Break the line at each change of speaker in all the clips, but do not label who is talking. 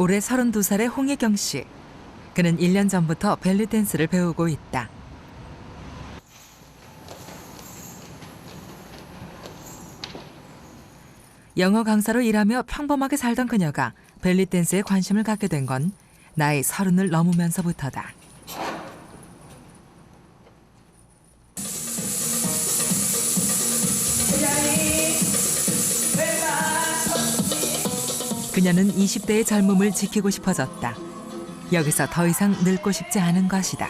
올해 32살의 홍혜경 씨. 그는 1년 전부터 벨리 댄스를 배우고 있다. 영어 강사로 일하며 평범하게 살던 그녀가 벨리 댄스에 관심을 갖게 된 건 나이 30을 넘으면서부터다. 그녀는 20대의 젊음을 지키고 싶어졌다. 여기서 더 이상 늙고 싶지 않은 것이다.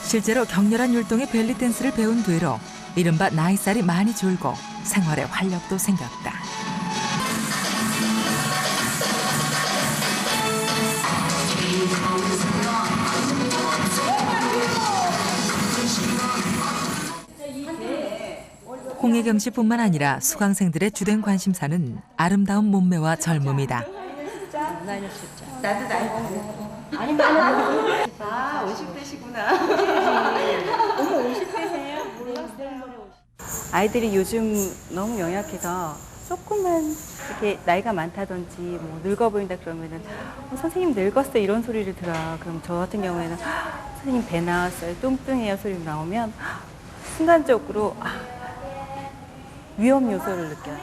실제로 격렬한 율동의 벨리 댄스를 배운 뒤로 이른바 나이살이 많이 줄고 생활에 활력도 생겼다. 홍혜경 씨뿐만 아니라 수강생들의 주된 관심사는 아름다운 몸매와 젊음이다.
나도 나이 아니 나는 50대시구나. 어머 50대세요? 몰랐어요. 아이들이 요즘 너무 영약해서 조금만 이렇게 나이가 많다든지 뭐 늙어 보인다 그러면은 선생님 늙었어요 이런 소리를 들어요. 그럼 저 같은 경우에는 선생님 배 나왔어요 뚱뚱해요 소리 나오면 순간적으로 위험 요소를 느껴요.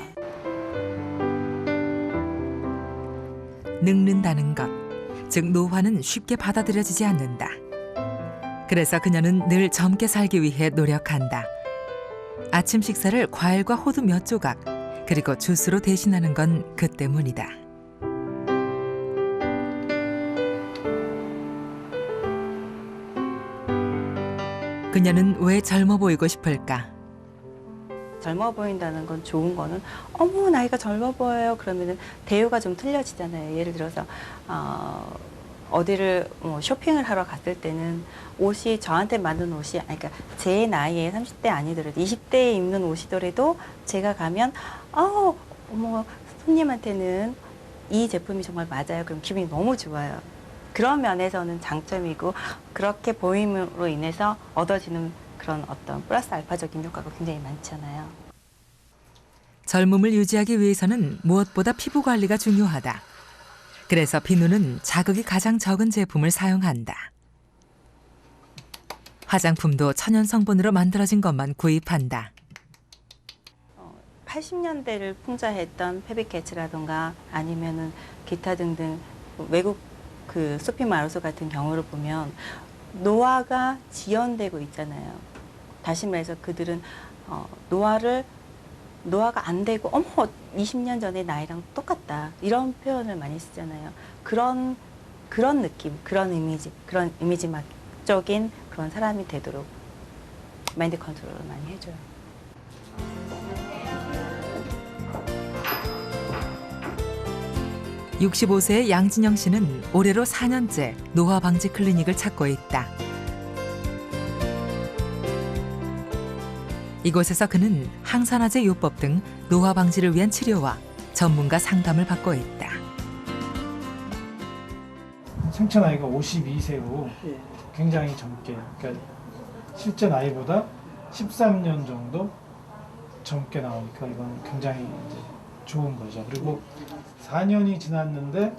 늙는다는 것, 즉 노화는 쉽게 받아들여지지 않는다. 그래서 그녀는 늘 젊게 살기 위해 노력한다. 아침 식사를 과일과 호두 몇 조각, 그리고 주스로 대신하는 건 그 때문이다. 그녀는 왜 젊어 보이고 싶을까?
젊어 보인다는 건 좋은 거는 어머 나이가 젊어 보여요 그러면은 대우가 좀 틀려지잖아요. 예를 들어서 어디를 쇼핑을 하러 갔을 때는 옷이 저한테 맞는 옷이 그러니까 제 나이에 30대 아니더라도 20대에 입는 옷이더라도 제가 가면 어머 손님한테는 이 제품이 정말 맞아요. 그럼 기분이 너무 좋아요. 그런 면에서는 장점이고 그렇게 보임으로 인해서 얻어지는 그런 어떤 플러스 알파적인 효과가 굉장히 많잖아요.
젊음을 유지하기 위해서는 무엇보다 피부 관리가 중요하다. 그래서 비누는 자극이 가장 적은 제품을 사용한다. 화장품도 천연 성분으로 만들어진 것만 구입한다.
80년대를 풍자했던 페비캐치라던가 아니면은 기타 등등 외국 그 소피 마르소 같은 경우를 보면 노화가 지연되고 있잖아요. 다시 말해서 그들은 노화가 안 되고 어머 20년 전의 나이랑 똑같다 이런 표현을 많이 쓰잖아요. 그런 느낌, 그런 이미지적인 그런 사람이 되도록 마인드 컨트롤을 많이 해줘요.
(65세의) 양진영 씨는 올해로 4년째 노화 방지 클리닉을 찾고 있다. 이곳에서 그는 항산화제 요법 등 노화 방지를 위한 치료와 전문가 상담을 받고 있다.
생체 나이가 52세로 굉장히 젊게, 그러니까 실제 나이보다 13년 정도 젊게 나오니까 이건 굉장히 이제 좋은 거죠. 그리고 4년이 지났는데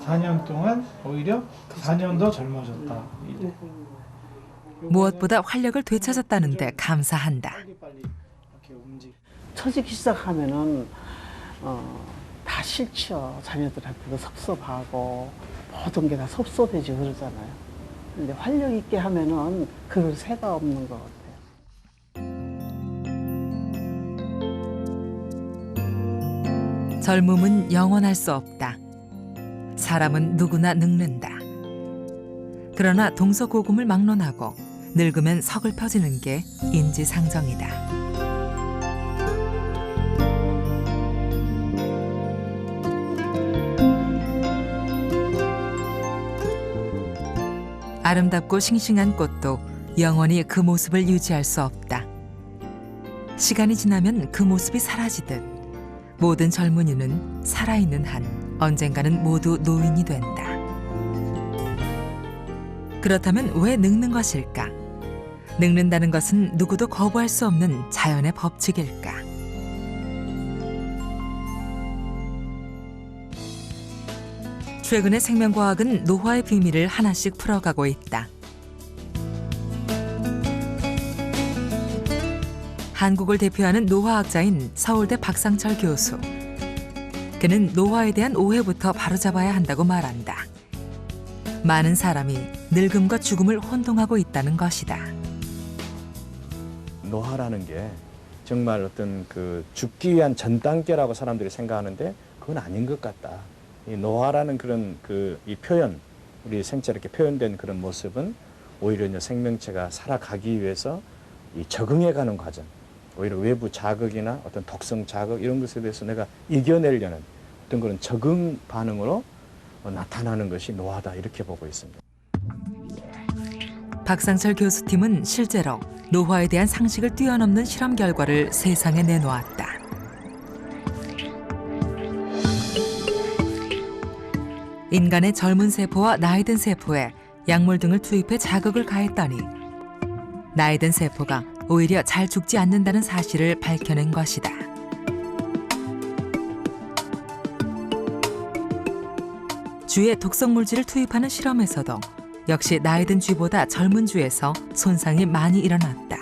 4년 동안 오히려 4년 더 젊어졌다.
무엇보다 활력을 되찾았다는데 감사한다.
처지기 시작하면은 다 싫죠. 자녀들한테도 섭섭하고 모든 게 다 섭섭해지고 그러잖아요. 근데 활력 있게 하면은 그걸 새가 없는 것 같아요.
젊음은 영원할 수 없다. 사람은 누구나 늙는다. 그러나 동서고금을 막론하고 늙으면 서글퍼지는 게 인지상정이다. 아름답고 싱싱한 꽃도 영원히 그 모습을 유지할 수 없다. 시간이 지나면 그 모습이 사라지듯 모든 젊은이는 살아있는 한 언젠가는 모두 노인이 된다. 그렇다면 왜 늙는 것일까? 늙는다는 것은 누구도 거부할 수 없는 자연의 법칙일까? 최근에 생명과학은 노화의 비밀을 하나씩 풀어가고 있다. 한국을 대표하는 노화학자인 서울대 박상철 교수. 그는 노화에 대한 오해부터 바로잡아야 한다고 말한다. 많은 사람이 늙음과 죽음을 혼동하고 있다는 것이다.
노화라는 게 정말 어떤 그 죽기 위한 전 단계라고 사람들이 생각하는데 그건 아닌 것 같다. 이 노화라는 그런 이 표현, 우리 생체 이렇게 표현된 그런 모습은 오히려 이제 생명체가 살아가기 위해서 이 적응해가는 과정, 오히려 외부 자극이나 어떤 독성 자극 이런 것에 대해서 내가 이겨내려는 어떤 그런 적응 반응으로 나타나는 것이 노화다 이렇게 보고 있습니다.
박상철 교수팀은 실제로 노화에 대한 상식을 뛰어넘는 실험 결과를 세상에 내놓았다. 인간의 젊은 세포와 나이 든 세포에 약물 등을 투입해 자극을 가했더니 나이 든 세포가 오히려 잘 죽지 않는다는 사실을 밝혀낸 것이다. 쥐에 독성 물질을 투입하는 실험에서도 역시 나이 든 쥐보다 젊은 쥐에서 손상이 많이 일어났다.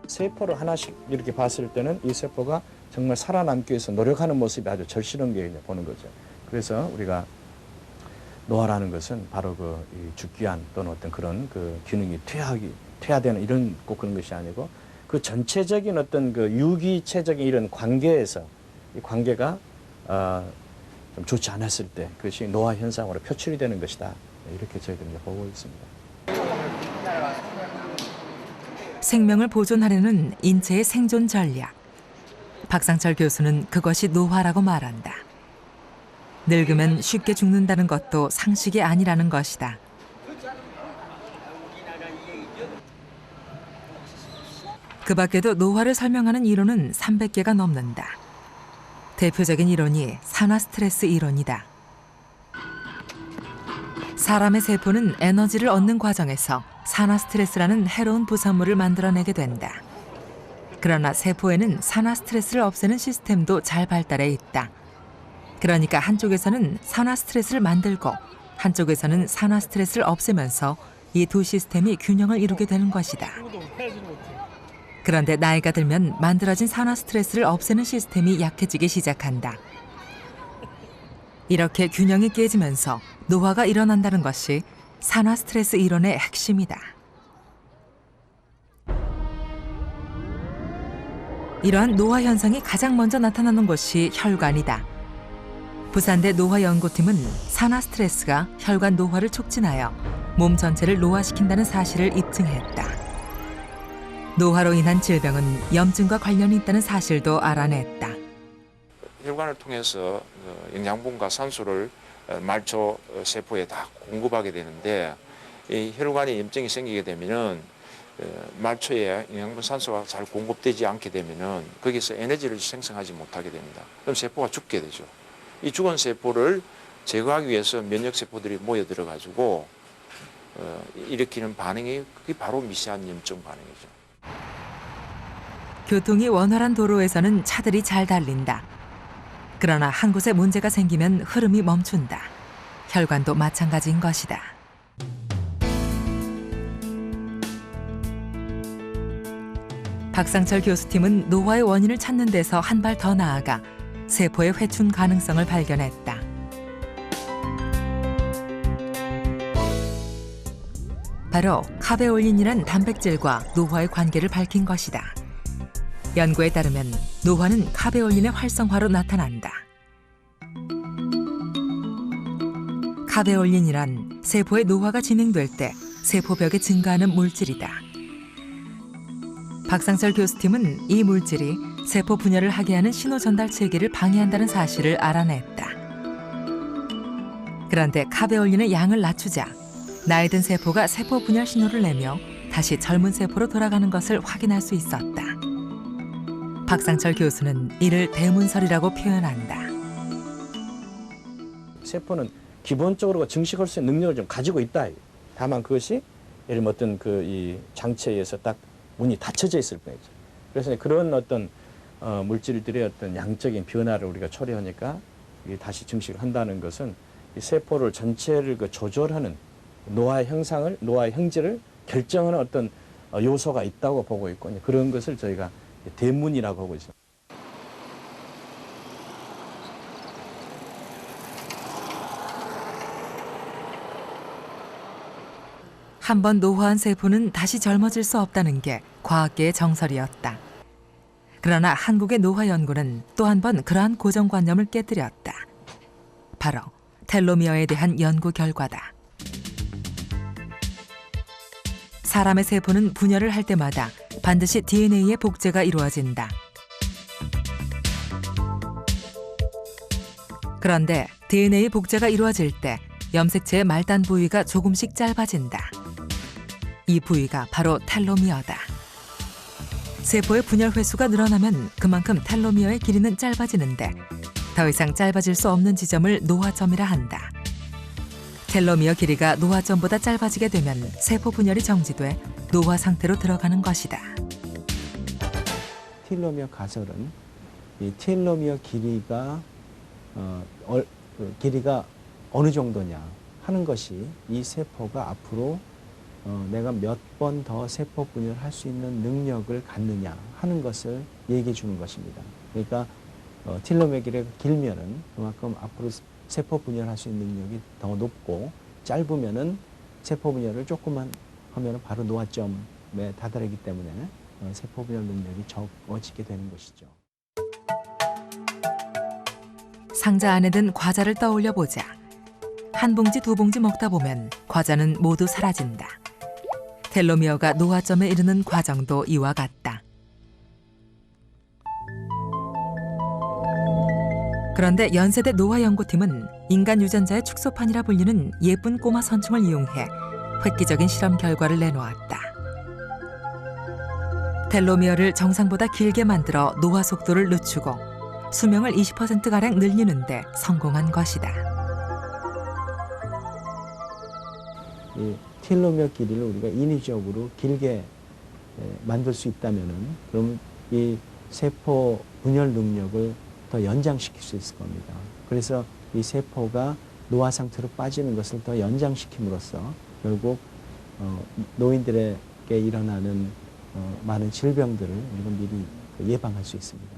세포를 하나씩 이렇게 봤을 때는 이 세포가 정말 살아남기 위해서 노력하는 모습이 아주 절실하게 보는 거죠. 그래서 우리가 노화라는 것은 바로 이 죽기 위한 또는 어떤 그런 기능이 퇴화되는 이런 꼭 그런 것이 아니고 그 전체적인 어떤 유기체적인 이런 관계에서 이 관계가 좀 좋지 않았을 때 그것이 노화 현상으로 표출이 되는 것이다. 이렇게 저희들이 보고 있습니다.
생명을 보존하려는 인체의 생존 전략. 박상철 교수는 그것이 노화라고 말한다. 늙으면 쉽게 죽는다는 것도 상식이 아니라는 것이다. 그 밖에도 노화를 설명하는 이론은 300개가 넘는다. 대표적인 이론이 산화 스트레스 이론이다. 사람의 세포는 에너지를 얻는 과정에서 산화 스트레스라는 해로운 부산물을 만들어내게 된다. 그러나 세포에는 산화 스트레스를 없애는 시스템도 잘 발달해 있다. 그러니까 한쪽에서는 산화 스트레스를 만들고 한쪽에서는 산화 스트레스를 없애면서 이 두 시스템이 균형을 이루게 되는 것이다. 그런데 나이가 들면 만들어진 산화 스트레스를 없애는 시스템이 약해지기 시작한다. 이렇게 균형이 깨지면서 노화가 일어난다는 것이 산화 스트레스 이론의 핵심이다. 이러한 노화 현상이 가장 먼저 나타나는 곳이 혈관이다. 부산대 노화연구팀은 산화 스트레스가 혈관 노화를 촉진하여 몸 전체를 노화시킨다는 사실을 입증했다. 노화로 인한 질병은 염증과 관련이 있다는 사실도 알아냈다.
혈관을 통해서 영양분과 산소를 말초 세포에 다 공급하게 되는데 이 혈관에 염증이 생기게 되면은 말초에 영양분 산소가 잘 공급되지 않게 되면은 거기서 에너지를 생성하지 못하게 됩니다. 그럼 세포가 죽게 되죠. 이 죽은 세포를 제거하기 위해서 면역 세포들이 모여들어 가지고 일으키는 반응이 그게 바로 미세한 염증 반응이죠.
교통이 원활한 도로에서는 차들이 잘 달린다. 그러나 한 곳에 문제가 생기면 흐름이 멈춘다. 혈관도 마찬가지인 것이다. 박상철 교수팀은 노화의 원인을 찾는 데서 한 발 더 나아가 세포의 회춘 가능성을 발견했다. 바로 카베올린이란 단백질과 노화의 관계를 밝힌 것이다. 연구에 따르면 노화는 카베올린의 활성화로 나타난다. 카베올린이란 세포의 노화가 진행될 때 세포벽에 증가하는 물질이다. 박상철 교수팀은 이 물질이 세포 분열을 하게 하는 신호 전달 체계를 방해한다는 사실을 알아냈다. 그런데 카베올린의 양을 낮추자 나이 든 세포가 세포 분열 신호를 내며 다시 젊은 세포로 돌아가는 것을 확인할 수 있었다. 박상철 교수는 이를 대문설이라고 표현한다.
세포는 기본적으로 증식할 수 있는 능력을 좀 가지고 있다. 다만 그것이 예를 들면 어떤 이 장치에 의해서 딱 문이 닫혀져 있을 뿐이죠. 그래서 그런 어떤 물질들의 어떤 양적인 변화를 우리가 초래하니까 이게 다시 증식을 한다는 것은 이 세포를 전체를 그 조절하는 노화 형상을, 노화 형질을 결정하는 어떤 요소가 있다고 보고 있고 그런 것을 저희가 대문이라고 하고 있습니다.
한번 노화한 세포는 다시 젊어질 수 없다는 게 과학계의 정설이었다. 그러나 한국의 노화 연구는 또 한 번 그러한 고정관념을 깨뜨렸다. 바로 텔로미어에 대한 연구 결과다. 사람의 세포는 분열을 할 때마다 반드시 DNA의 복제가 이루어진다. 그런데 DNA 복제가 이루어질 때 염색체의 말단 부위가 조금씩 짧아진다. 이 부위가 바로 텔로미어다. 세포의 분열 횟수가 늘어나면 그만큼 텔로미어의 길이는 짧아지는데 더 이상 짧아질 수 없는 지점을 노화점이라 한다. 텔로미어 길이가 노화점보다 짧아지게 되면 세포 분열이 정지돼 노화 상태로 들어가는 것이다.
텔로미어 가설은 이 텔로미어 길이가 어느 정도냐 하는 것이 이 세포가 앞으로 내가 몇 번 더 세포 분열을 할 수 있는 능력을 갖느냐 하는 것을 얘기해 주는 것입니다. 그러니까 텔로미어 길이가 길면은 그만큼 앞으로 세포 분열할 수 있는 능력이 더 높고 짧으면은 세포 분열을 조금만 하면 바로 노화점에 다다르기 때문에 세포 분열 능력이 적어지게 되는 것이죠.
상자 안에 든 과자를 떠올려 보자. 한 봉지 두 봉지 먹다 보면 과자는 모두 사라진다. 텔로미어가 노화점에 이르는 과정도 이와 같다. 그런데 연세대 노화연구팀은 인간 유전자의 축소판이라 불리는 예쁜 꼬마 선충을 이용해 획기적인 실험 결과를 내놓았다. 텔로미어를 정상보다 길게 만들어 노화 속도를 늦추고 수명을 20%가량 늘리는 데 성공한 것이다.
이 텔로미어 길이를 우리가 인위적으로 길게 만들 수 있다면은 그럼 이 세포 분열 능력을 더 연장시킬 수 있을 겁니다. 그래서 이 세포가 노화 상태로 빠지는 것을 더 연장시킴으로써 결국 노인들에게 일어나는 많은 질병들을 우리가 미리 예방할 수 있습니다.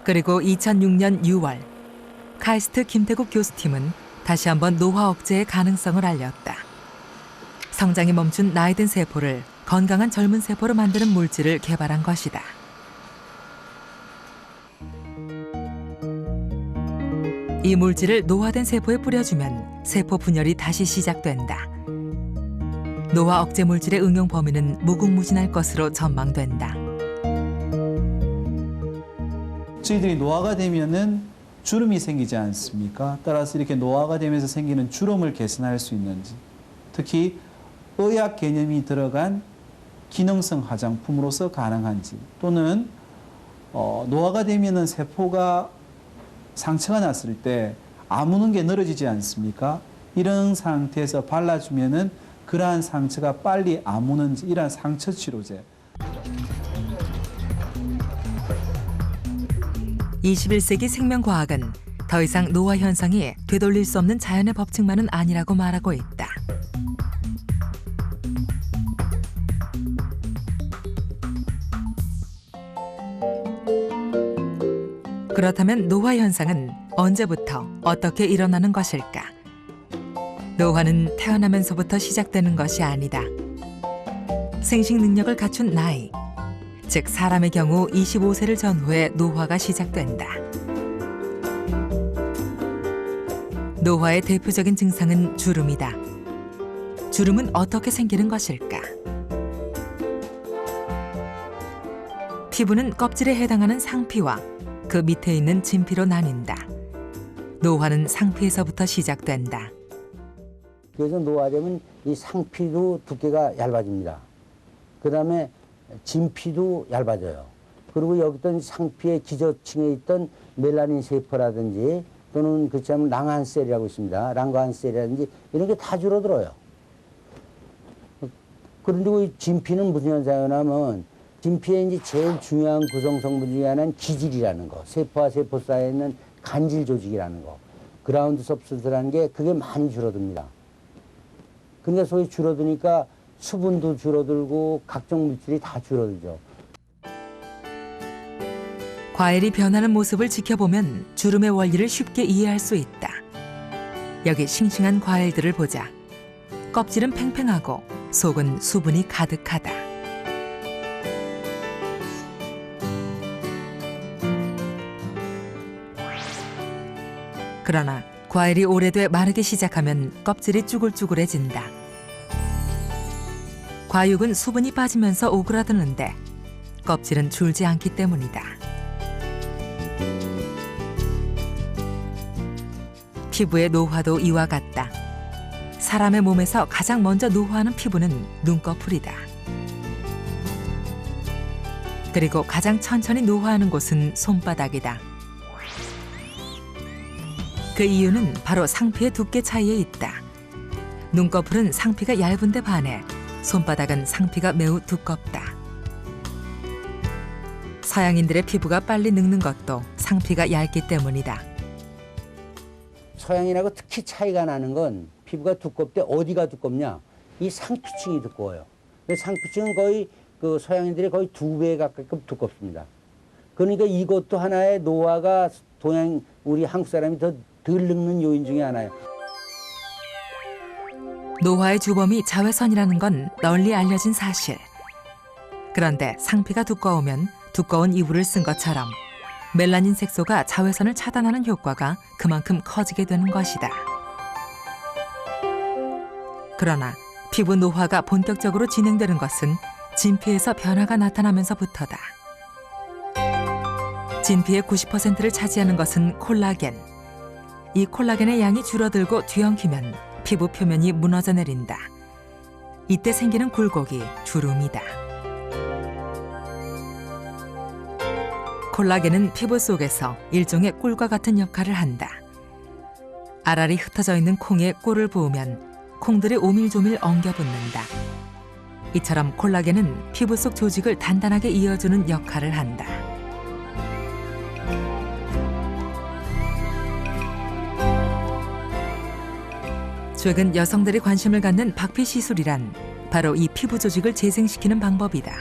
그리고 2006년 6월 카이스트 김태국 교수팀은 다시 한번 노화 억제의 가능성을 알렸다. 성장이 멈춘 나이 든 세포를 건강한 젊은 세포로 만드는 물질을 개발한 것이다. 이 물질을 노화된 세포에 뿌려주면 세포 분열이 다시 시작된다. 노화 억제 물질의 응용 범위는 무궁무진할 것으로 전망된다.
저희들이 노화가 되면은 주름이 생기지 않습니까? 따라서 이렇게 노화가 되면서 생기는 주름을 개선할 수 있는지, 특히 의학 개념이 들어간 기능성 화장품으로서 가능한지, 또는 노화가 되면은 세포가 상처가 났을 때 아무는 게 늘어지지 않습니까? 이런 상태에서 발라주면은 그러한 상처가 빨리 아무는지, 이러한 상처 치료제.
21세기 생명과학은 더 이상 노화 현상이 되돌릴 수 없는 자연의 법칙만은 아니라고 말하고 있다. 그렇다면 노화 현상은 언제부터 어떻게 일어나는 것일까? 노화는 태어나면서부터 시작되는 것이 아니다. 생식 능력을 갖춘 나이, 즉 사람의 경우 25세를 전후에 노화가 시작된다. 노화의 대표적인 증상은 주름이다. 주름은 어떻게 생기는 것일까? 피부는 껍질에 해당하는 상피와 그 밑에 있는 진피로 나뉜다. 노화는 상피에서부터 시작된다.
그래서 노화되면 이 상피도 두께가 얇아집니다. 그 다음에 진피도 얇아져요. 그리고 여기 있던 상피의 기저층에 있던 멜라닌 세포라든지 또는 그렇지 않으면 랑한셀이라고 있습니다. 랑간셀이라든지 이런 게 다 줄어들어요. 그런데 이 진피는 무슨 현상이냐면 진피의 이제 제일 중요한 구성 성분 중에 하나는 기질이라는 거. 세포와 세포 사이에 있는 간질 조직이라는 거, 그라운드 서브스턴스라는 게 그게 많이 줄어듭니다. 그러니까 소위 줄어드니까 수분도 줄어들고 각종 물질이 다 줄어들죠.
과일이 변하는 모습을 지켜보면 주름의 원리를 쉽게 이해할 수 있다. 여기 싱싱한 과일들을 보자. 껍질은 팽팽하고 속은 수분이 가득하다. 그러나 과일이 오래돼 마르기 시작하면 껍질이 쭈글쭈글해진다. 과육은 수분이 빠지면서 오그라드는데 껍질은 줄지 않기 때문이다. 피부의 노화도 이와 같다. 사람의 몸에서 가장 먼저 노화하는 피부는 눈꺼풀이다. 그리고 가장 천천히 노화하는 곳은 손바닥이다. 그 이유는 바로 상피의 두께 차이에 있다. 눈꺼풀은 상피가 얇은데 반해 손바닥은 상피가 매우 두껍다. 서양인들의 피부가 빨리 늙는 것도 상피가 얇기 때문이다.
서양인하고 특히 차이가 나는 건 피부가 두껍대 어디가 두껍냐? 이 상피층이 두꺼워요. 상피층은 거의 그 서양인들이 거의 2배 가까이 두껍습니다. 그러니까 이것도 하나의 노화가 동양 우리 한국 사람이 더 덜 늙는 요인 중에 하나예요.
노화의 주범이 자외선이라는 건 널리 알려진 사실. 그런데 상피가 두꺼우면 두꺼운 이불을 쓴 것처럼 멜라닌 색소가 자외선을 차단하는 효과가 그만큼 커지게 되는 것이다. 그러나 피부 노화가 본격적으로 진행되는 것은 진피에서 변화가 나타나면서부터다. 진피의 90%를 차지하는 것은 콜라겐. 이 콜라겐의 양이 줄어들고 뒤엉키면 피부 표면이 무너져 내린다. 이때 생기는 굴곡이 주름이다. 콜라겐은 피부 속에서 일종의 꿀과 같은 역할을 한다. 알알이 흩어져 있는 콩에 꿀을 부으면 콩들이 오밀조밀 엉겨붙는다. 이처럼 콜라겐은 피부 속 조직을 단단하게 이어주는 역할을 한다. 최근 여성들이 관심을 갖는 박피 시술이란 바로 이 피부 조직을 재생시키는 방법이다.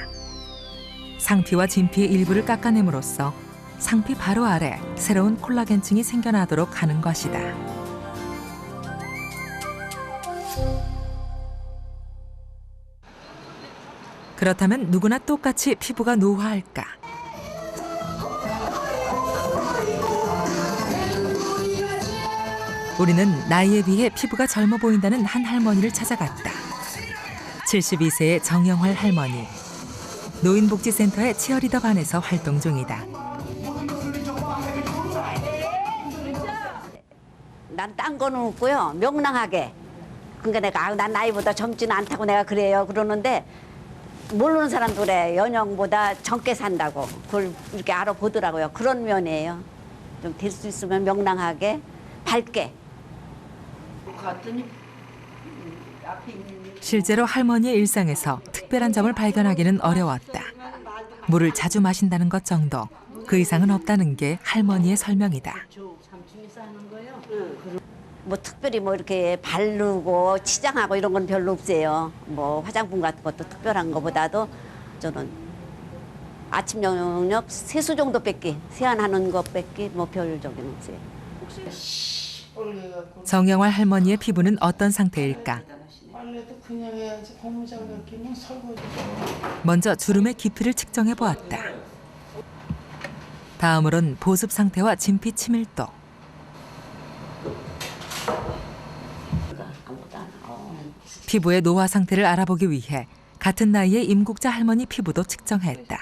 상피와 진피의 일부를 깎아냄으로써 상피 바로 아래 새로운 콜라겐층이 생겨나도록 하는 것이다. 그렇다면 누구나 똑같이 피부가 노화할까? 우리는 나이에 비해 피부가 젊어 보인다는 한 할머니를 찾아갔다. 72세의 정영활 할머니. 노인복지센터의 치어리더 반에서 활동 중이다.
난 딴 거는 없고요. 명랑하게. 그러니까 내가 난 나이보다 젊지는 않다고 내가 그래요. 그러는데 모르는 사람도 그래. 연령보다 젊게 산다고. 그걸 이렇게 알아보더라고요. 그런 면이에요. 좀 될 수 있으면 명랑하게, 밝게.
실제로 할머니의 일상에서 특별한 점을 발견하기는 어려웠다. 물을 자주 마신다는 것 정도, 그 이상은 없다는 게 할머니의 설명이다.
뭐 특별히 뭐 이렇게 바르고 치장하고 이런 건 별로 없어요. 뭐 화장품 같은 것도 특별한 것보다도 저는 아침 영역 세수 정도 뺏기, 세안하는 것 뺏기 뭐 별적인 없어요.
정영활 할머니의 피부는 어떤 상태일까?
빨래도 그냥 해야지 고무장갑 끼면 설거지.
먼저 주름의 깊이를 측정해 보았다. 다음으론 보습 상태와 진피 치밀도. 피부의 노화 상태를 알아보기 위해 같은 나이의 임국자 할머니 피부도 측정했다.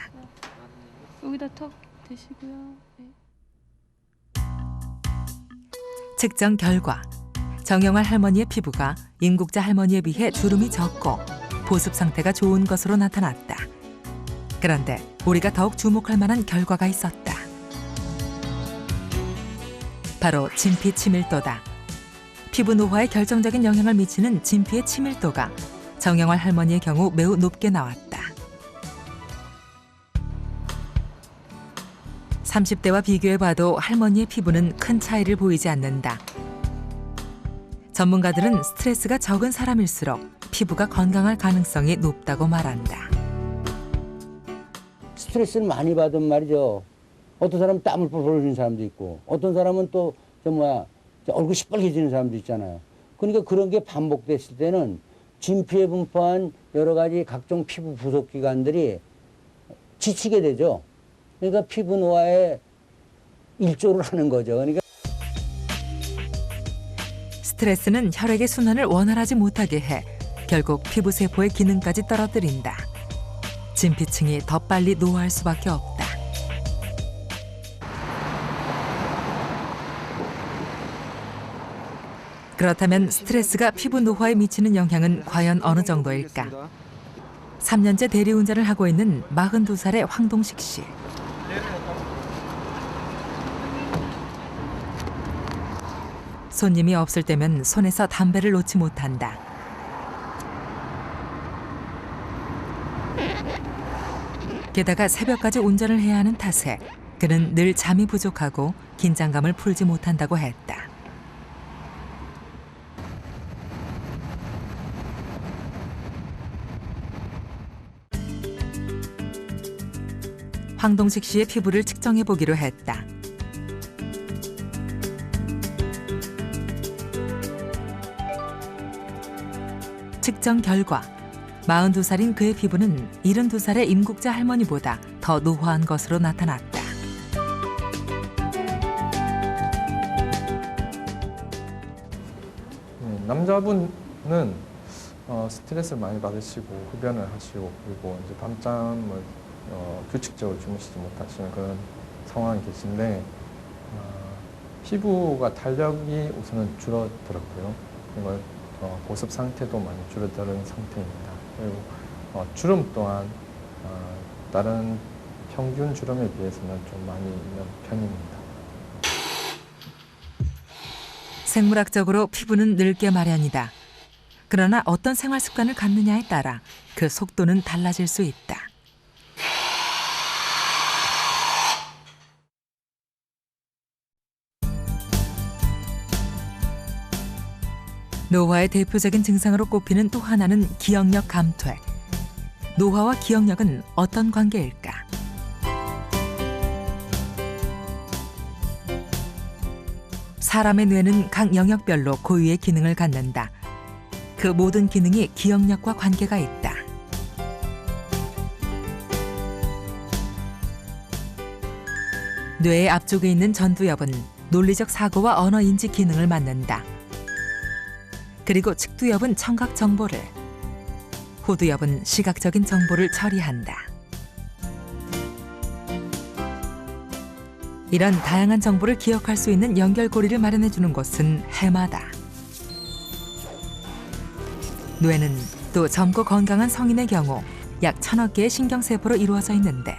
여기다 턱 대시고요. 네.
측정 결과 정영활 할머니의 피부가 임국자 할머니에 비해 주름이 적고 보습 상태가 좋은 것으로 나타났다. 그런데 우리가 더욱 주목할 만한 결과가 있었다. 바로 진피 치밀도다. 피부 노화에 결정적인 영향을 미치는 진피의 치밀도가 정영활 할머니의 경우 매우 높게 나왔다. 30대와 비교해봐도 할머니의 피부는 큰 차이를 보이지 않는다. 전문가들은 스트레스가 적은 사람일수록 피부가 건강할 가능성이 높다고 말한다.
스트레스를 많이 받으면 말이죠. 어떤 사람은 땀을 뻘뻘 흘리는 사람도 있고 어떤 사람은 또 얼굴이 시뻘개지는 사람도 있잖아요. 그러니까 그런 게 반복됐을 때는 진피에 분포한 여러 가지 각종 피부 부속 기관들이 지치게 되죠. 그러니까 피부 노화에 일조를 하는 거죠. 그러니까
스트레스는 혈액의 순환을 원활하지 못하게 해 결국 피부 세포의 기능까지 떨어뜨린다. 진피층이 더 빨리 노화할 수밖에 없다. 그렇다면 스트레스가 피부 노화에 미치는 영향은 과연 어느 정도일까? 3년째 대리운전을 하고 있는 42살의 황동식 씨. 손님이 없을 때면 손에서 담배를 놓지 못한다. 게다가 새벽까지 운전을 해야 하는 탓에 그는 늘 잠이 부족하고 긴장감을 풀지 못한다고 했다. 황동식 씨의 피부를 측정해보기로 했다. 측정 결과 42살인 그의 피부는 72살의 임국자 할머니보다 더 노화한 것으로 나타났다.
남자분은 스트레스를 많이 받으시고 흡연을 하시고 그리고 이제 밤잠을 규칙적으로 주무시지 못하시는 그런 상황이 계신데 피부가 탄력이 우선은 줄어들었고요. 그리고 보습 상태도 많이 줄어드는 상태입니다. 그리고 주름 또한 다른 평균 주름에 비해서는 좀 많이 있는 편입니다.
생물학적으로 피부는 늙게 마련이다. 그러나 어떤 생활 습관을 갖느냐에 따라 그 속도는 달라질 수 있다. 노화의 대표적인 증상으로 꼽히는 또 하나는 기억력 감퇴. 노화와 기억력은 어떤 관계일까? 사람의 뇌는 각 영역별로 고유의 기능을 갖는다. 그 모든 기능이 기억력과 관계가 있다. 뇌의 앞쪽에 있는 전두엽은 논리적 사고와 언어 인지 기능을 맡는다. 그리고 측두엽은 청각 정보를, 후두엽은 시각적인 정보를 처리한다. 이런 다양한 정보를 기억할 수 있는 연결고리를 마련해주는 곳은 해마다. 뇌는 또 젊고 건강한 성인의 경우 약 1000억 개의 신경세포로 이루어져 있는데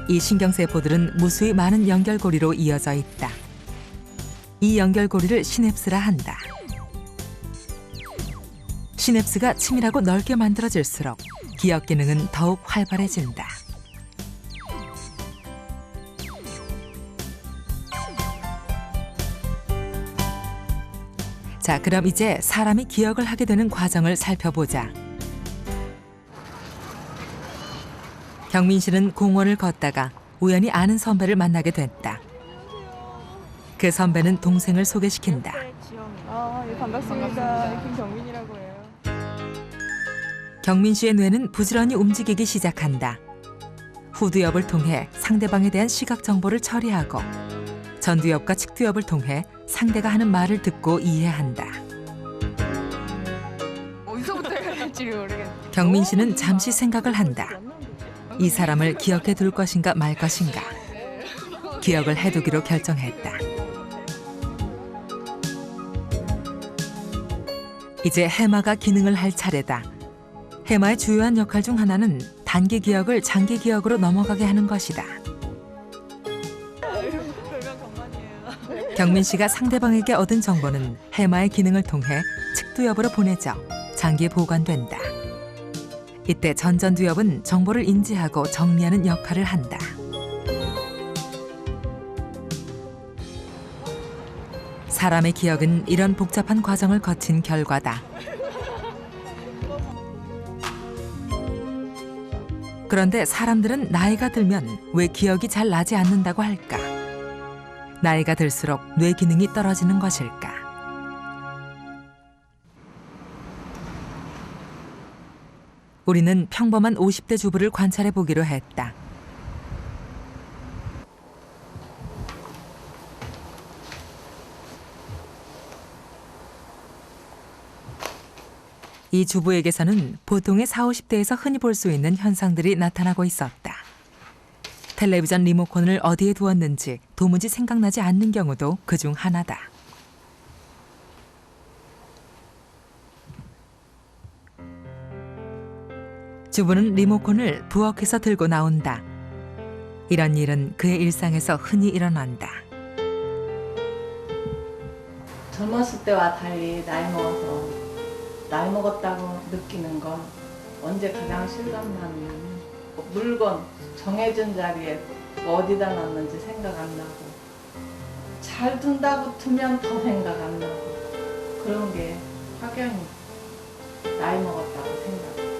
이 신경세포들은 무수히 많은 연결고리로 이어져 있다. 이 연결고리를 시냅스라 한다. 시냅스가 치밀하고 넓게 만들어질수록 기억 기능은 더욱 활발해진다. 자, 그럼 이제 사람이 기억을 하게 되는 과정을 살펴보자. 경민 씨는 공원을 걷다가 우연히 아는 선배를 만나게 됐다. 그 선배는 동생을 소개시킨다.
예, 반갑습니다. 김경민이라고 해요.
경민 씨의 뇌는 부지런히 움직이기 시작한다. 후두엽을 통해 상대방에 대한 시각 정보를 처리하고 전두엽과 측두엽을 통해 상대가 하는 말을 듣고 이해한다.
어디서부터 해야 될지 모르겠네.
경민 씨는 잠시 생각을 한다. 이 사람을 기억해 둘 것인가 말 것인가. 기억을 해두기로 결정했다. 이제 해마가 기능을 할 차례다. 해마의 주요한 역할 중 하나는 단기 기억을 장기 기억으로 넘어가게 하는 것이다. 경민 씨가 상대방에게 얻은 정보는 해마의 기능을 통해 측두엽으로 보내져 장기에 보관된다. 이때 전두엽은 정보를 인지하고 정리하는 역할을 한다. 사람의 기억은 이런 복잡한 과정을 거친 결과다. 그런데 사람들은 나이가 들면 왜 기억이 잘 나지 않는다고 할까? 나이가 들수록 뇌 기능이 떨어지는 것일까? 우리는 평범한 50대 주부를 관찰해 보기로 했다. 이 주부에게서는 보통의 40, 50대에서 흔히 볼 수 있는 현상들이 나타나고 있었다. 텔레비전 리모컨을 어디에 두었는지 도무지 생각나지 않는 경우도 그중 하나다. 주부는 리모컨을 부엌에서 들고 나온다. 이런 일은 그의 일상에서 흔히 일어난다.
젊었을 때와 달리 나이 먹었다고 느끼는 건 언제 가장 실감나냐면 물건 정해진 자리에 어디다 놨는지 생각 안 나고 잘 둔다고 두면 더 생각 안 나고 그런 게 확연히 나이 먹었다고 생각해요.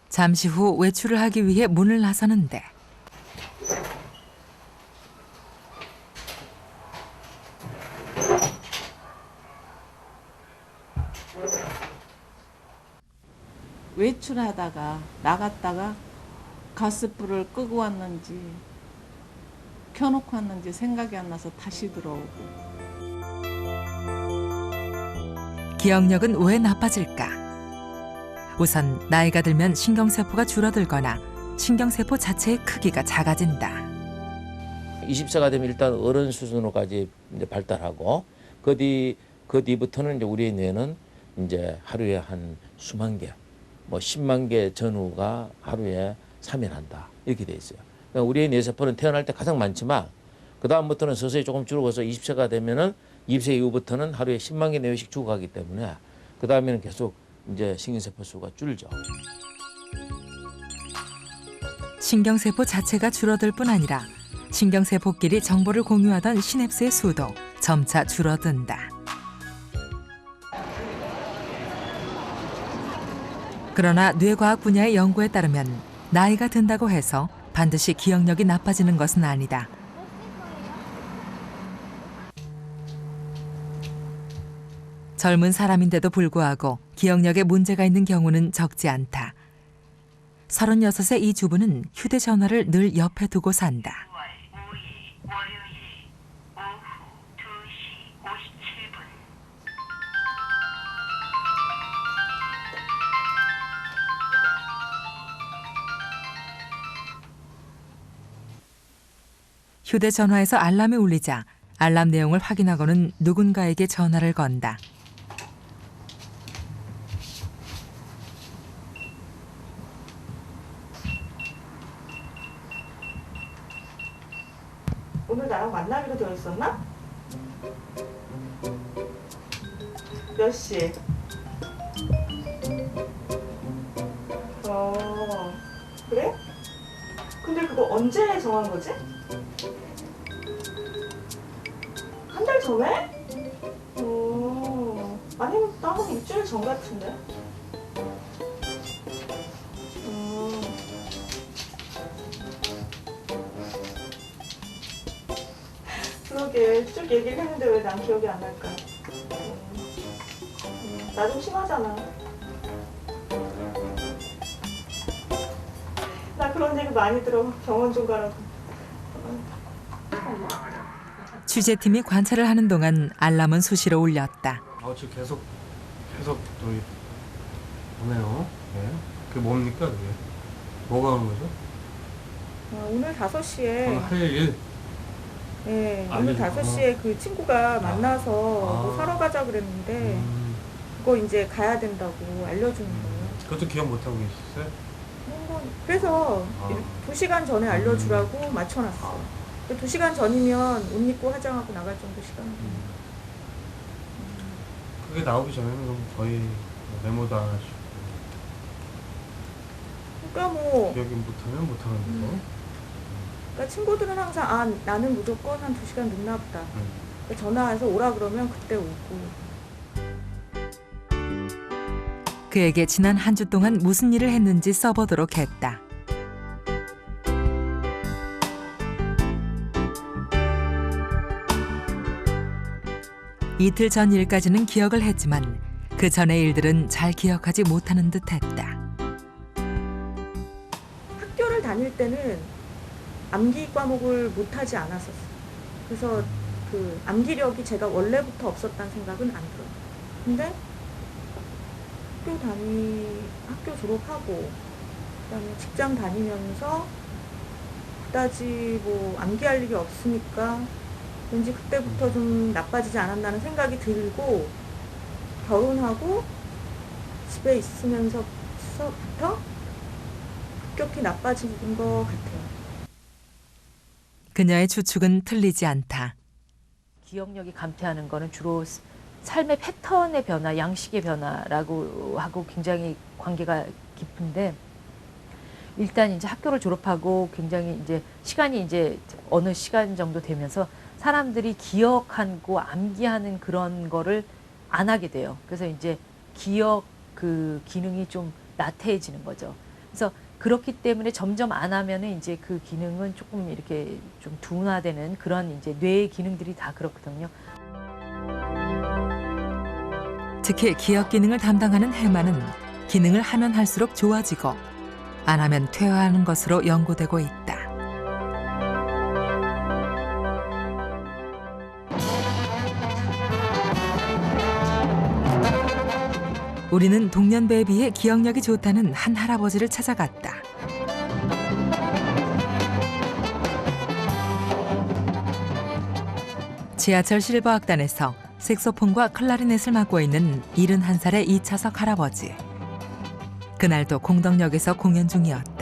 잠시 후 외출을 하기 위해 문을 나서는데
외출하다가 나갔다가 가스불을 끄고 왔는지 켜놓고 왔는지 생각이 안 나서 다시 들어오고.
기억력은 왜 나빠질까? 우선 나이가 들면 신경세포가 줄어들거나 신경세포 자체의 크기가 작아진다.
20세가 되면 일단 어른 수준으로까지 이제 발달하고 그 뒤부터는 이제 우리의 뇌는 이제 하루에 한 수만 개, 뭐 10만 개 전후가 하루에 사면한다 이렇게 돼 있어요. 그러니까 우리의 뇌세포는 태어날 때 가장 많지만 그 다음부터는 서서히 조금 줄어서 20세가 되면은 20세 이후부터는 하루에 10만 개 내외씩 죽어가기 때문에 그 다음에는 계속 이제 신경세포 수가 줄죠.
신경세포 자체가 줄어들 뿐 아니라 신경세포끼리 정보를 공유하던 시냅스의 수도 점차 줄어든다. 그러나 뇌과학 분야의 연구에 따르면 나이가 든다고 해서 반드시 기억력이 나빠지는 것은 아니다. 젊은 사람인데도 불구하고 기억력에 문제가 있는 경우는 적지 않다. 36의 이 주부는 휴대전화를 늘 옆에 두고 산다. 휴대전화에서 알람이 울리자 알람 내용을 확인하고는 누군가에게 전화를 건다.
오늘 나랑 만나기로 되어 있었나? 몇 시? 그래? 근데 그거 언제 정한 거지? 한 달 전에? 아니면 나는 일주일 전 같은데? 그러게 쭉 얘기를 했는데 왜 난 기억이 안 날까? 나 좀 심하잖아. 나 그런 얘기 많이 들어. 병원 좀 가라고.
취재팀이 관찰을 하는 동안 알람은 수시로 울렸다.
지금 계속 또 오네요. 네. 그게 뭡니까 그게? 뭐가 오는 거죠?
오늘 5시에
할 일?
네, 오늘 5시에 그 친구가 만나서 뭐 사러 가자 그랬는데 그거 이제 가야 된다고 알려주는 거예요.
그것도 기억 못하고 계셨어요?
그래서 2시간 전에 알려주라고 맞춰놨어요. 2시간 전이면 옷 입고 화장하고 나갈 정도 시간이에요.
그게 나오기 전에는 그럼 거의 메모도 안 하시고.
국가모.
기억이 못하면 못하는 거고.
그러니까 친구들은 항상 나는 무조건 한 2시간 늦나 보다. 그러니까 전화해서 오라 그러면 그때 오고.
그에게 지난 한 주 동안 무슨 일을 했는지 써보도록 했다. 이틀 전 일까지는 기억을 했지만 그 전의 일들은 잘 기억하지 못하는 듯했다.
학교를 다닐 때는 암기 과목을 못하지 않았었어요. 그래서 그 암기력이 제가 원래부터 없었다는 생각은 안 들어요. 근데 학교 졸업하고 그다음에 직장 다니면서 그다지 뭐 암기할 일이 없으니까 왠지 그때부터 좀 나빠지지 않았나는 생각이 들고 결혼하고 집에 있으면서부터 급격히 나빠진 것 같아요.
그녀의 추측은 틀리지 않다.
기억력이 감퇴하는 거는 주로 삶의 패턴의 변화, 양식의 변화라고 하고 굉장히 관계가 깊은데, 일단 이제 학교를 졸업하고 굉장히 이제 시간이 이제 어느 시간 정도 되면서 사람들이 기억하고 암기하는 그런 거를 안 하게 돼요. 그래서 이제 기억 그 기능이 좀 나태해지는 거죠. 그래서 그렇기 때문에 점점 안 하면은 이제 그 기능은 조금 이렇게 좀 둔화되는 그런 이제 뇌의 기능들이 다 그렇거든요.
특히 기억 기능을 담당하는 해마는 기능을 하면 할수록 좋아지고 안 하면 퇴화하는 것으로 연구되고 있다. 우리는 동년배에 비해 기억력이 좋다는 한 할아버지를 찾아갔다. 지하철 실버악단에서 색소폰과 클라리넷을 맡고 있는 71살의 이차석 할아버지. 그날도 공덕역에서 공연 중이었다.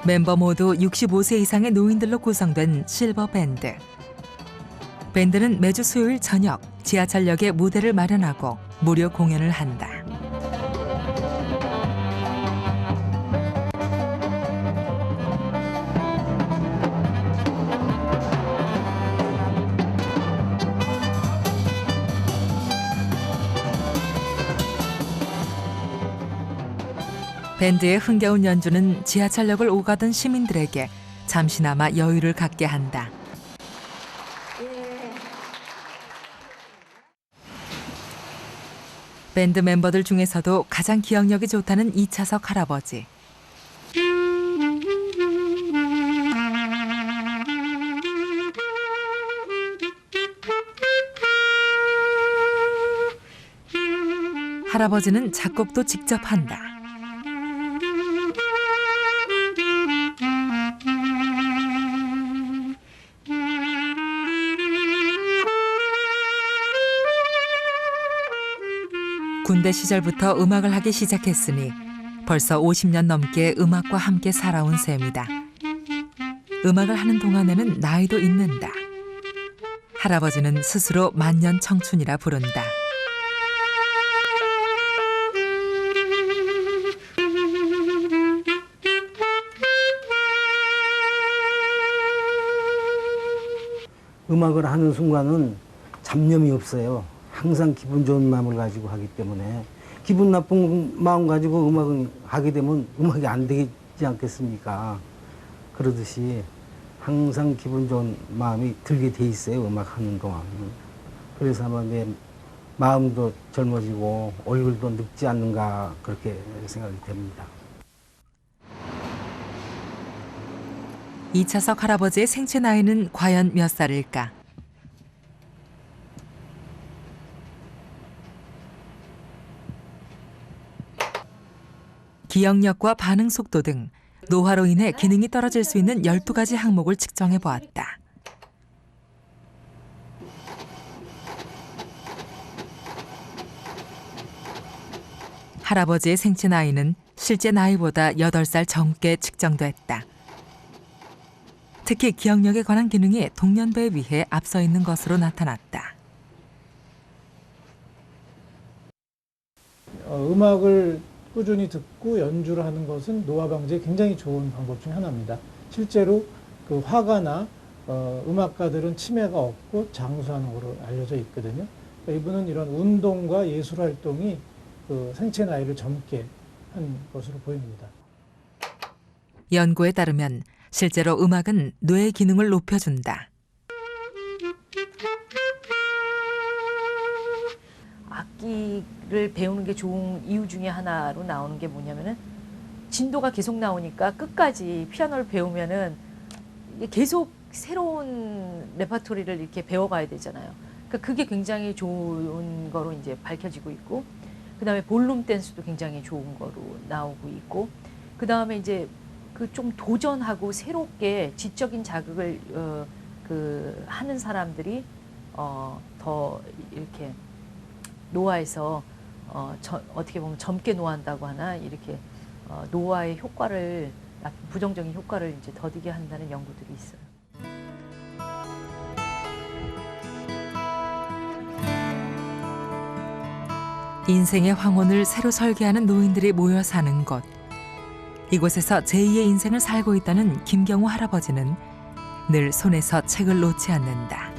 멤버 모두 65세 이상의 노인들로 구성된 실버 밴드. 밴드는 매주 수요일 저녁 지하철역에 무대를 마련하고 무료 공연을 한다. 밴드의 흥겨운 연주는 지하철역을 오가던 시민들에게 잠시나마 여유를 갖게 한다. 밴드 멤버들 중에서도 가장 기억력이 좋다는 이차석 할아버지. 할아버지는 작곡도 직접 한다. 군대 시절부터 음악을 하기 시작했으니 벌써 50년 넘게 음악과 함께 살아온 셈이다. 음악을 하는 동안에는 나이도 있는다. 할아버지는 스스로 만년 청춘이라 부른다.
음악을 하는 순간은 잡념이 없어요. 항상 기분 좋은 마음을 가지고 하기 때문에 기분 나쁜 마음 가지고 음악을 하게 되면 음악이 안 되지 않겠습니까? 그러듯이 항상 기분 좋은 마음이 들게 돼 있어요. 음악 하는 동안. 그래서 아마 내 마음도 젊어지고 얼굴도 늙지 않는가 그렇게 생각이 됩니다.
이차석 할아버지의 생체 나이는 과연 몇 살일까? 기억력과 반응 속도 등 노화로 인해 기능이 떨어질 수 있는 12가지 항목을 측정해 보았다. 할아버지의 생체 나이는 실제 나이보다 8살 젊게 측정됐다. 특히 기억력에 관한 기능이 동년배에 비해 앞서 있는 것으로 나타났다.
음악을 꾸준히 듣고 연주를 하는 것은 노화 방지에 굉장히 좋은 방법 중 하나입니다. 실제로 그 화가나 음악가들은 치매가 없고 장수하는 것으로 알려져 있거든요. 그러니까 이분은 이런 운동과 예술 활동이 그 생체 나이를 젊게 한 것으로 보입니다.
연구에 따르면 실제로 음악은 뇌의 기능을 높여준다.
악기를 배우는 게 좋은 이유 중에 하나로 나오는 게 뭐냐면은 진도가 계속 나오니까 끝까지 피아노를 배우면은 이게 계속 새로운 레퍼토리를 이렇게 배워가야 되잖아요. 그러니까 그게 굉장히 좋은 거로 이제 밝혀지고 있고, 그 다음에 볼룸 댄스도 굉장히 좋은 거로 나오고 있고, 그 다음에 이제 그 좀 도전하고 새롭게 지적인 자극을 하는 사람들이 더 이렇게 노화에서 어떻게 보면 젊게 노화한다고 하나 이렇게 노화의 효과를 부정적인 효과를 이제 더디게 한다는 연구들이 있어요.
인생의 황혼을 새로 설계하는 노인들이 모여 사는 곳. 이곳에서 제2의 인생을 살고 있다는 김경우 할아버지는 늘 손에서 책을 놓지 않는다.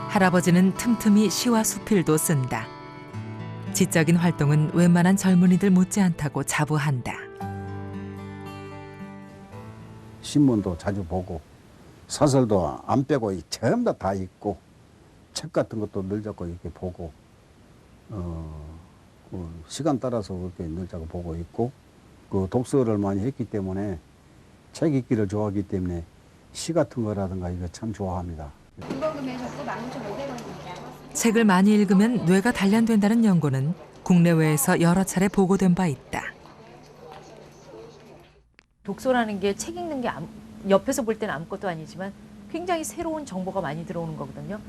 할아버지는 틈틈이 시와 수필도 쓴다. 지적인 활동은 웬만한 젊은이들 못지않다고 자부한다.
신문도 자주 보고 사설도 안 빼고 전부 다 읽고 책 같은 것도 늘 자꾸 이렇게 보고 시간 따라서 그렇게 늘 자꾸 보고 있고 그 독서를 많이 했기 때문에 책 읽기를 좋아하기 때문에 시 같은 거라든가 이거 참 좋아합니다.
책을 많이 읽으면 뇌가 단련된다는 연구는 국내외에서 여러 차례 보고된 바 있다.
독서라는 게 책 읽는 게 옆에서 볼 때는 아무것도 아니지만 굉장히 새로운 정보가 많이 들어오는 거거든요.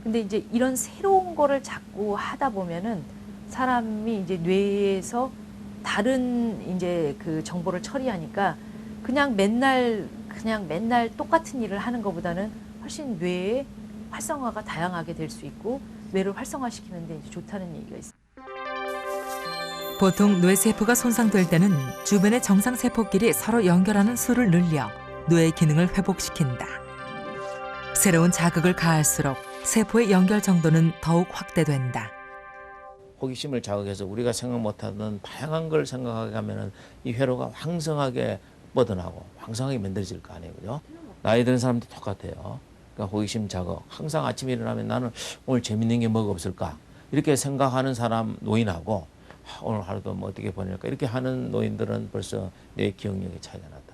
근데 이제 이런 새로운 거를 자꾸 하다 보면은 사람이 이제 뇌에서 다른 이제 그 정보를 처리하니까 그냥 맨날 똑같은 일을 하는 것보다는 훨씬 뇌의 활성화가 다양하게 될 수 있고 뇌를 활성화시키는 데 이제 좋다는 얘기가 있습니다.
보통 뇌세포가 손상될 때는 주변의 정상세포끼리 서로 연결하는 수를 늘려 뇌의 기능을 회복시킨다. 새로운 자극을 가할수록 세포의 연결 정도는 더욱 확대된다.
호기심을 자극해서 우리가 생각 못하던 다양한 걸 생각하게 하면은 이 회로가 왕성하게 뻗어나고 왕성하게 만들어질 거 아니에요, 그죠? 나이 드는 사람도 똑같아요. 그러니까 호기심 자극. 항상 아침에 일어나면 나는 오늘 재밌는 게 뭐가 없을까? 이렇게 생각하는 사람 노인하고 오늘 하루도 뭐 어떻게 보낼까? 이렇게 하는 노인들은 벌써 뇌 기억력의 차이가 나타나요.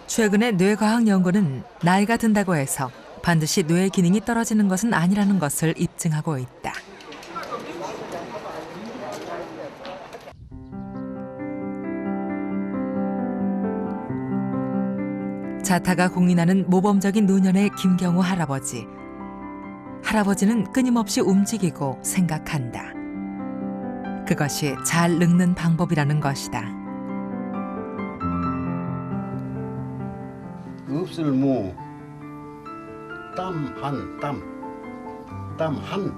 최근의 뇌과학 연구는 나이가 든다고 해서 반드시 뇌의 기능이 떨어지는 것은 아니라는 것을 입증하고 있다. 자타가 공인하는 모범적인 노년의 김경우 할아버지. 할아버지는 끊임없이 움직이고 생각한다. 그것이 잘 늙는 방법이라는 것이다.
없을 무, 땀 한,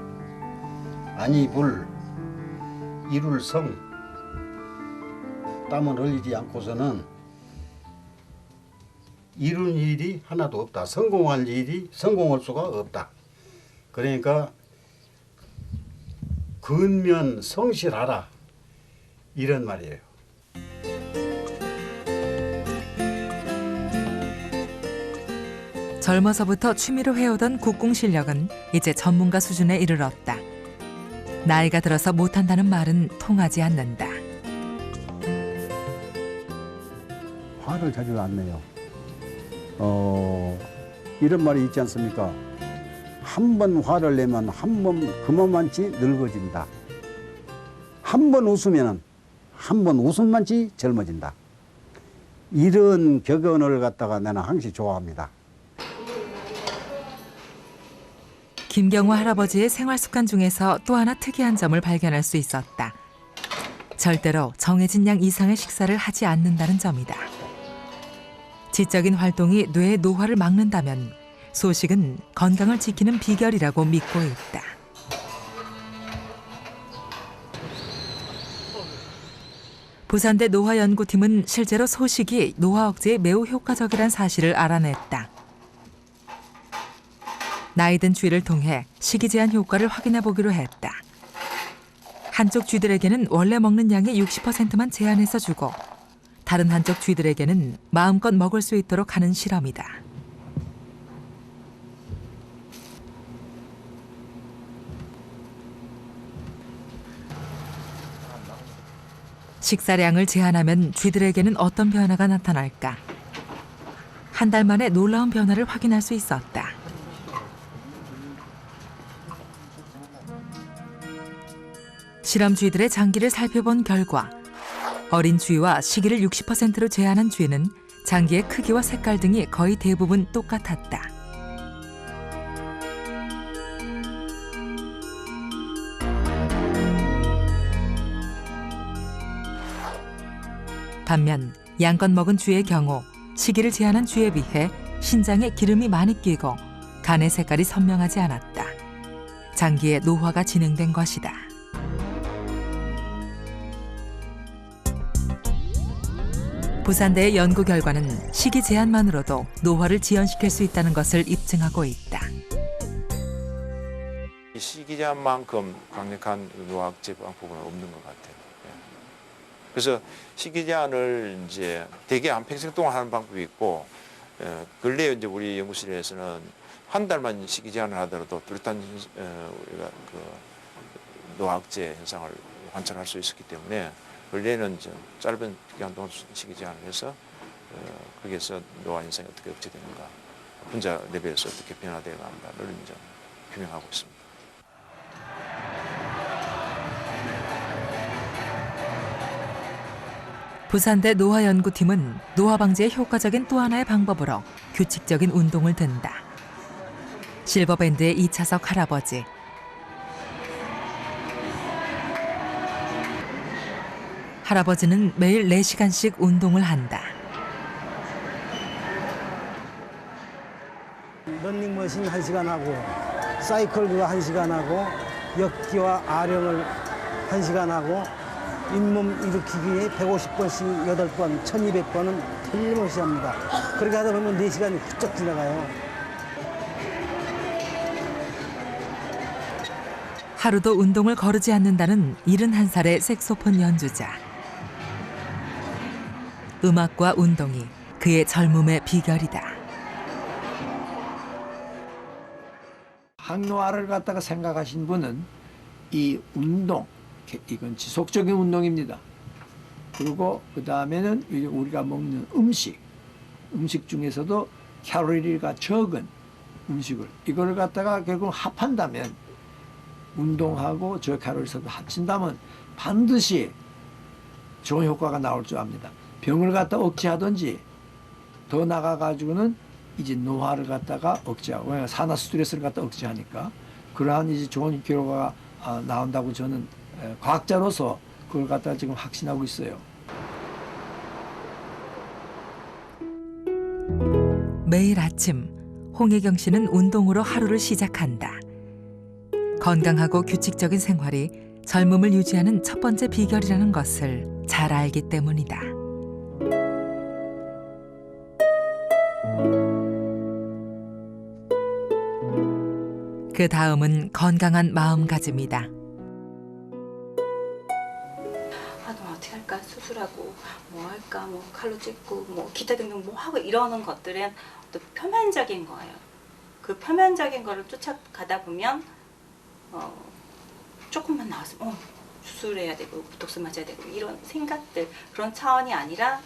아니 불, 이룰 성. 땀을 흘리지 않고서는 이룬 일이 하나도 없다. 성공할 수가 없다. 그러니까 근면 성실하라 이런 말이에요.
젊어서부터 취미로 해오던 국궁 실력은 이제 전문가 수준에 이르렀다. 나이가 들어서 못한다는 말은 통하지 않는다.
화를 자주 안 내요. 이런 말이 있지 않습니까? 한 번 화를 내면 한 번 그만만치 늙어진다. 한 번 웃으면 한 번 웃음만치 젊어진다. 이런 격언을 갖다가 나는 항상 좋아합니다.
김경호 할아버지의 생활 습관 중에서 또 하나 특이한 점을 발견할 수 있었다. 절대로 정해진 양 이상의 식사를 하지 않는다는 점이다. 지적인 활동이 뇌의 노화를 막는다면 소식은 건강을 지키는 비결이라고 믿고 있다. 부산대 노화연구팀은 실제로 소식이 노화 억제에 매우 효과적이란 사실을 알아냈다. 나이든 쥐를 통해 식이 제한 효과를 확인해 보기로 했다. 한쪽 쥐들에게는 원래 먹는 양의 60%만 제한해서 주고 다른 한쪽 쥐들에게는 마음껏 먹을 수 있도록 하는 실험이다. 식사량을 제한하면 쥐들에게는 어떤 변화가 나타날까? 한 달 만에 놀라운 변화를 확인할 수 있었다. 실험 쥐들의 장기를 살펴본 결과 어린 쥐와 시기를 60%로 제한한 쥐는 장기의 크기와 색깔 등이 거의 대부분 똑같았다. 반면 양껏 먹은 쥐의 경우 시기를 제한한 쥐에 비해 신장에 기름이 많이 끼고 간의 색깔이 선명하지 않았다. 장기의 노화가 진행된 것이다. 부산대의 연구 결과는 시기 제한만으로도 노화를 지연시킬 수 있다는 것을 입증하고 있다.
시기 제한만큼 강력한 노화 억제 방법은 없는 것 같아요. 그래서 시기 제한을 이제 대개 한평생 동안 하는 방법이 있고, 근래에 이제 우리 연구실에서는 한 달만 시기 제한을 하더라도 뚜렷한 우리가 그 노화 억제 현상을 관찰할 수 있었기 때문에 근래에는 좀 짧은 기간 동안 시기 제한을 해서 거기에서 노화 현상이 어떻게 억제되는가, 분자 레벨에서 어떻게 변화되어 간다를 이제 규명하고 있습니다.
부산대 노화연구팀은 노화 방지에 효과적인 또 하나의 방법으로 규칙적인 운동을 든다. 실버밴드의 이차석 할아버지. 할아버지는 매일 4시간씩 운동을 한다.
런닝머신 1시간 하고 사이클 그거 1시간 하고 역기와 아령을 1시간 하고 잇몸 일으키기에 150번씩 8번, 1200번은 틀림없이 합니다. 그렇게 하다 보면 4시간이 훌쩍 지나가요.
하루도 운동을 거르지 않는다는 71살의 색소폰 연주자. 음악과 운동이 그의 젊음의 비결이다.
항노화를 갖다가 생각하신 분은 이 운동, 이건 지속적인 운동입니다. 그리고 그 다음에는 우리가 먹는 음식 중에서도 칼로리가 적은 음식을 이거를 갖다가 결국 합한다면 운동하고 저칼로리수도 합친다면 반드시 좋은 효과가 나올 줄 압니다. 병을 갖다 억제하든지 더 나가가지고는 이제 노화를 갖다가 억제하고, 왜냐하면 산화 스트레스를 갖다 억제하니까 그러한 이제 좋은 결과가 나온다고 저는 과학자로서 그걸 갖다가 지금 확신하고 있어요.
매일 아침 홍혜경 씨는 운동으로 하루를 시작한다. 건강하고 규칙적인 생활이 젊음을 유지하는 첫 번째 비결이라는 것을 잘 알기 때문이다. 그 다음은 건강한 마음가짐이다.
너 어떻게 할까? 수술하고 뭐 할까? 뭐 칼로 찍고 뭐 기타 등등 뭐 하고 이러는 것들은 또 표면적인 거예요. 그 표면적인 거를 쫓아가다 보면 조금만 나왔으면 수술해야 되고 보톡스 맞아야 되고 이런 생각들, 그런 차원이 아니라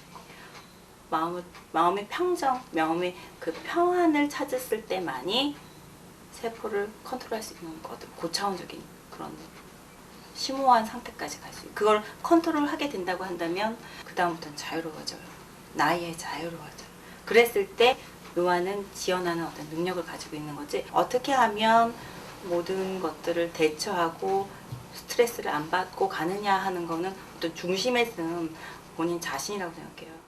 마음의 평정, 마음의 그 평안을 찾았을 때만이 세포를 컨트롤할 수 있는 것, 고차원적인 그런 심오한 상태까지 갈 수 있어요. 그걸 컨트롤하게 된다고 한다면 그 다음부터는 자유로워져요. 나이에 자유로워져요. 그랬을 때 노화는 지원하는 어떤 능력을 가지고 있는 거지. 어떻게 하면 모든 것들을 대처하고 스트레스를 안 받고 가느냐 하는 거는 어떤 중심에 쓴 본인 자신이라고 생각해요.